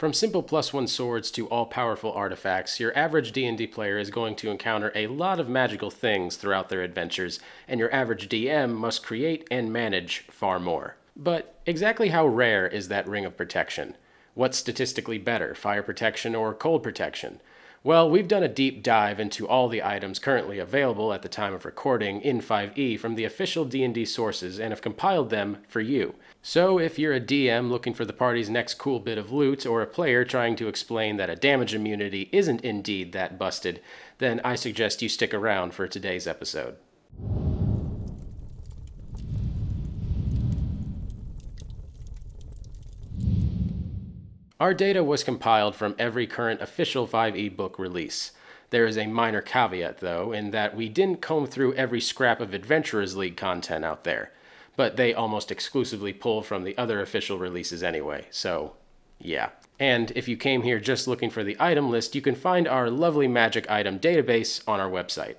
From simple +1 swords to all-powerful artifacts, your average D&D player is going to encounter a lot of magical things throughout their adventures, and your average DM must create and manage far more. But exactly how rare is that ring of protection? What's statistically better, fire protection or cold protection? Well, we've done a deep dive into all the items currently available at the time of recording in 5e from the official D&D sources and have compiled them for you. So if you're a DM looking for the party's next cool bit of loot, or a player trying to explain that a damage immunity isn't indeed that busted, then I suggest you stick around for today's episode. Our data was compiled from every current official 5e book release. There is a minor caveat, though, in that we didn't comb through every scrap of Adventurers League content out there, but they almost exclusively pull from the other official releases anyway, so yeah. And if you came here just looking for the item list, you can find our lovely magic item database on our website.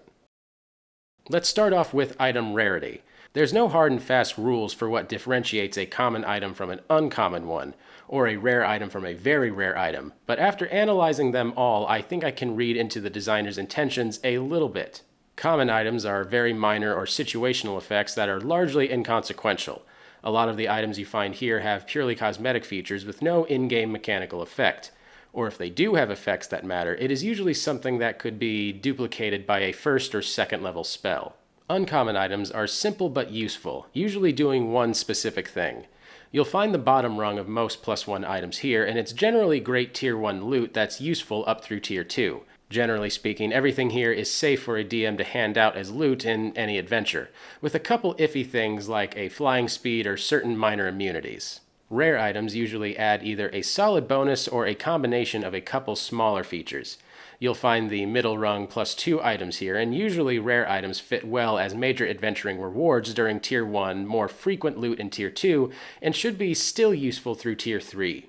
Let's start off with item rarity. There's no hard and fast rules for what differentiates a common item from an uncommon one, or a rare item from a very rare item, but after analyzing them all, I think I can read into the designer's intentions a little bit. Common items are very minor or situational effects that are largely inconsequential. A lot of the items you find here have purely cosmetic features with no in-game mechanical effect. Or if they do have effects that matter, it is usually something that could be duplicated by a first or second level spell. Uncommon items are simple but useful, usually doing one specific thing. You'll find the bottom rung of most +1 items here, and it's generally great tier 1 loot that's useful up through tier 2. Generally speaking, everything here is safe for a DM to hand out as loot in any adventure, with a couple iffy things like a flying speed or certain minor immunities. Rare items usually add either a solid bonus or a combination of a couple smaller features. You'll find the middle rung +2 items here, and usually rare items fit well as major adventuring rewards during tier 1, more frequent loot in tier 2, and should be still useful through tier 3.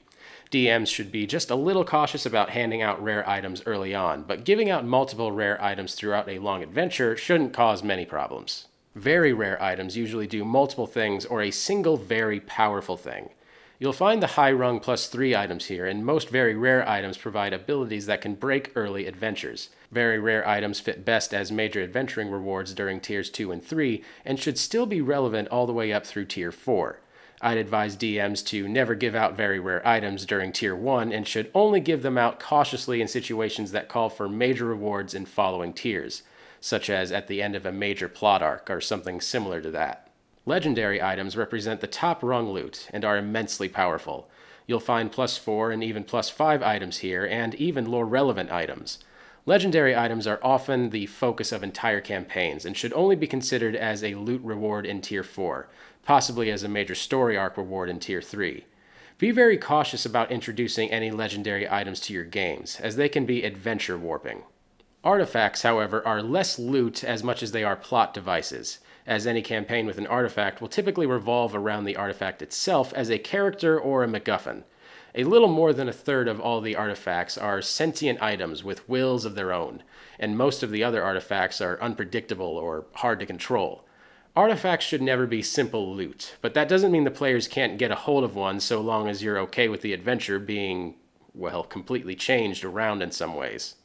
DMs should be just a little cautious about handing out rare items early on, but giving out multiple rare items throughout a long adventure shouldn't cause many problems. Very rare items usually do multiple things or a single very powerful thing. You'll find the high rung +3 items here, and most very rare items provide abilities that can break early adventures. Very rare items fit best as major adventuring rewards during tiers 2 and 3, and should still be relevant all the way up through tier 4. I'd advise DMs to never give out very rare items during tier 1, and should only give them out cautiously in situations that call for major rewards in following tiers, such as at the end of a major plot arc or something similar to that. Legendary items represent the top rung loot and are immensely powerful. You'll find +4 and even +5 items here, and even lore-relevant items. Legendary items are often the focus of entire campaigns and should only be considered as a loot reward in tier 4, possibly as a major story arc reward in tier 3. Be very cautious about introducing any legendary items to your games, as they can be adventure warping. Artifacts, however, are less loot as much as they are plot devices, as any campaign with an artifact will typically revolve around the artifact itself as a character or a MacGuffin. A little more than a third of all the artifacts are sentient items with wills of their own, and most of the other artifacts are unpredictable or hard to control. Artifacts should never be simple loot, but that doesn't mean the players can't get a hold of one so long as you're okay with the adventure being, well, completely changed around in some ways.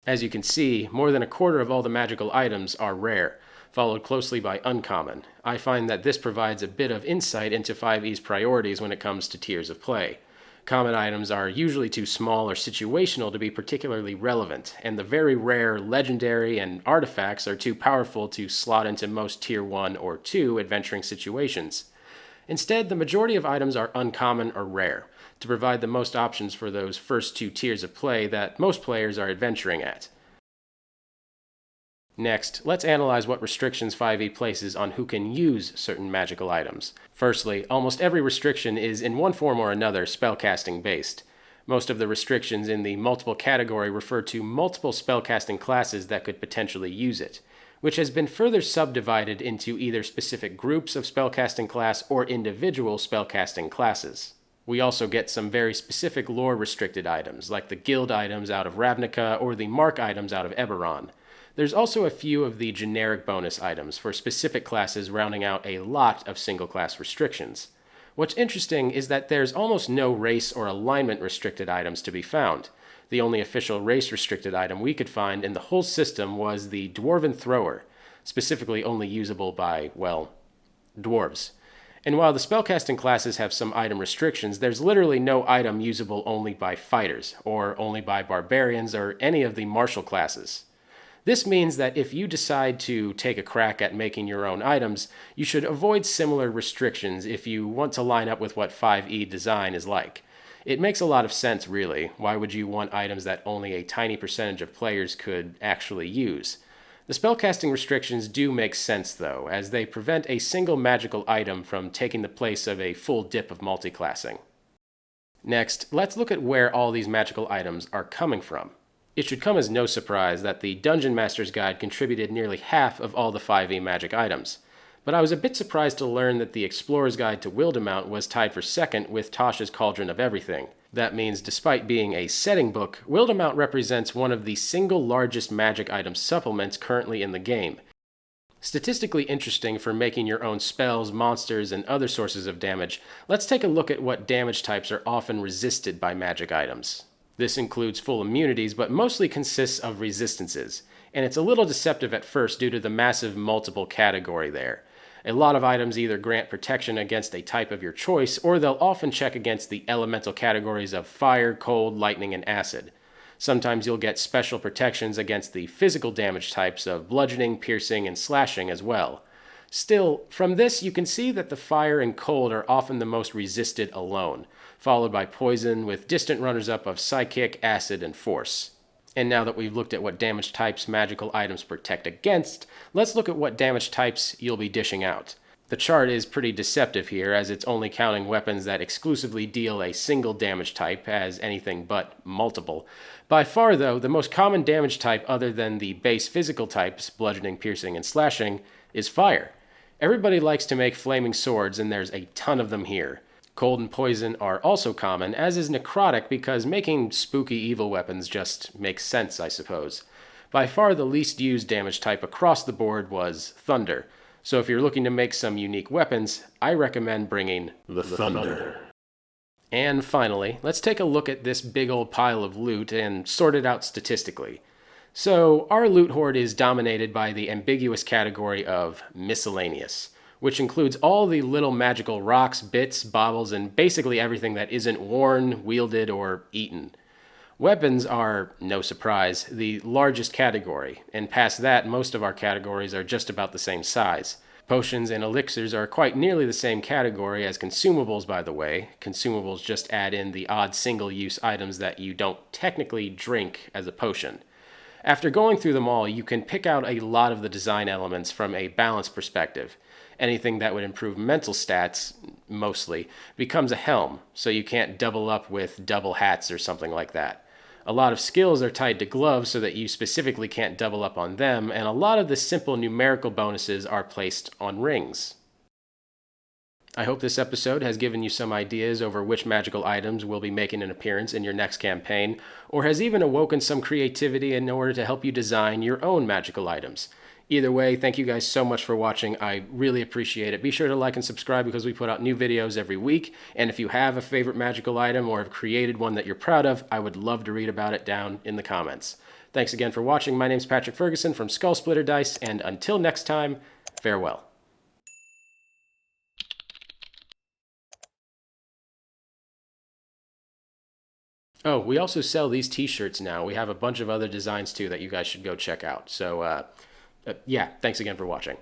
As you can see, more than a quarter of all the magical items are rare, followed closely by uncommon. I find that this provides a bit of insight into 5e's priorities when it comes to tiers of play. Common items are usually too small or situational to be particularly relevant, and the very rare legendary and artifacts are too powerful to slot into most tier 1 or 2 adventuring situations. Instead, the majority of items are uncommon or rare, to provide the most options for those first 2 tiers of play that most players are adventuring at. Next, let's analyze what restrictions 5e places on who can use certain magical items. Firstly, almost every restriction is in one form or another spellcasting based. Most of the restrictions in the multiple category refer to multiple spellcasting classes that could potentially use it, which has been further subdivided into either specific groups of spellcasting class or individual spellcasting classes. We also get some very specific lore-restricted items, like the guild items out of Ravnica or the mark items out of Eberron. There's also a few of the generic bonus items for specific classes rounding out a lot of single-class restrictions. What's interesting is that there's almost no race or alignment restricted items to be found. The only official race restricted item we could find in the whole system was the Dwarven Thrower, specifically only usable by, well, dwarves. And while the spellcasting classes have some item restrictions, there's literally no item usable only by fighters, or only by barbarians, or any of the martial classes. This means that if you decide to take a crack at making your own items, you should avoid similar restrictions if you want to line up with what 5e design is like. It makes a lot of sense, really. Why would you want items that only a tiny percentage of players could actually use? The spellcasting restrictions do make sense, though, as they prevent a single magical item from taking the place of a full dip of multiclassing. Next, let's look at where all these magical items are coming from. It should come as no surprise that the Dungeon Master's Guide contributed nearly half of all the 5e magic items, but I was a bit surprised to learn that the Explorer's Guide to Wildemount was tied for second with Tasha's Cauldron of Everything. That means, despite being a setting book, Wildemount represents one of the single largest magic item supplements currently in the game. Statistically interesting for making your own spells, monsters, and other sources of damage, let's take a look at what damage types are often resisted by magic items. This includes full immunities, but mostly consists of resistances, and it's a little deceptive at first due to the massive multiple category there. A lot of items either grant protection against a type of your choice, or they'll often check against the elemental categories of fire, cold, lightning, and acid. Sometimes you'll get special protections against the physical damage types of bludgeoning, piercing, and slashing as well. Still, from this you can see that the fire and cold are often the most resisted alone, followed by poison with distant runners-up of psychic, acid, and force. And now that we've looked at what damage types magical items protect against, let's look at what damage types you'll be dishing out. The chart is pretty deceptive here, as it's only counting weapons that exclusively deal a single damage type as anything but multiple. By far, though, the most common damage type other than the base physical types, bludgeoning, piercing, and slashing, is fire. Everybody likes to make flaming swords, and there's a ton of them here. Cold and poison are also common, as is necrotic, because making spooky evil weapons just makes sense, I suppose. By far the least used damage type across the board was thunder, so if you're looking to make some unique weapons, I recommend bringing the thunder. And finally, let's take a look at this big old pile of loot and sort it out statistically. So, our loot hoard is dominated by the ambiguous category of miscellaneous, which includes all the little magical rocks, bits, baubles, and basically everything that isn't worn, wielded, or eaten. Weapons are, no surprise, the largest category, and past that, most of our categories are just about the same size. Potions and elixirs are quite nearly the same category as consumables, by the way. Consumables just add in the odd single-use items that you don't technically drink as a potion. After going through them all, you can pick out a lot of the design elements from a balance perspective. Anything that would improve mental stats, mostly, becomes a helm, so you can't double up with double hats or something like that. A lot of skills are tied to gloves so that you specifically can't double up on them, and a lot of the simple numerical bonuses are placed on rings. I hope this episode has given you some ideas over which magical items will be making an appearance in your next campaign, or has even awoken some creativity in order to help you design your own magical items. Either way, thank you guys so much for watching. I really appreciate it. Be sure to like and subscribe because we put out new videos every week. And if you have a favorite magical item or have created one that you're proud of, I would love to read about it down in the comments. Thanks again for watching. My name's Patrick Ferguson from Skull Splitter Dice, and until next time, farewell. Oh, we also sell these t-shirts now. We have a bunch of other designs too that you guys should go check out. So, yeah, thanks again for watching.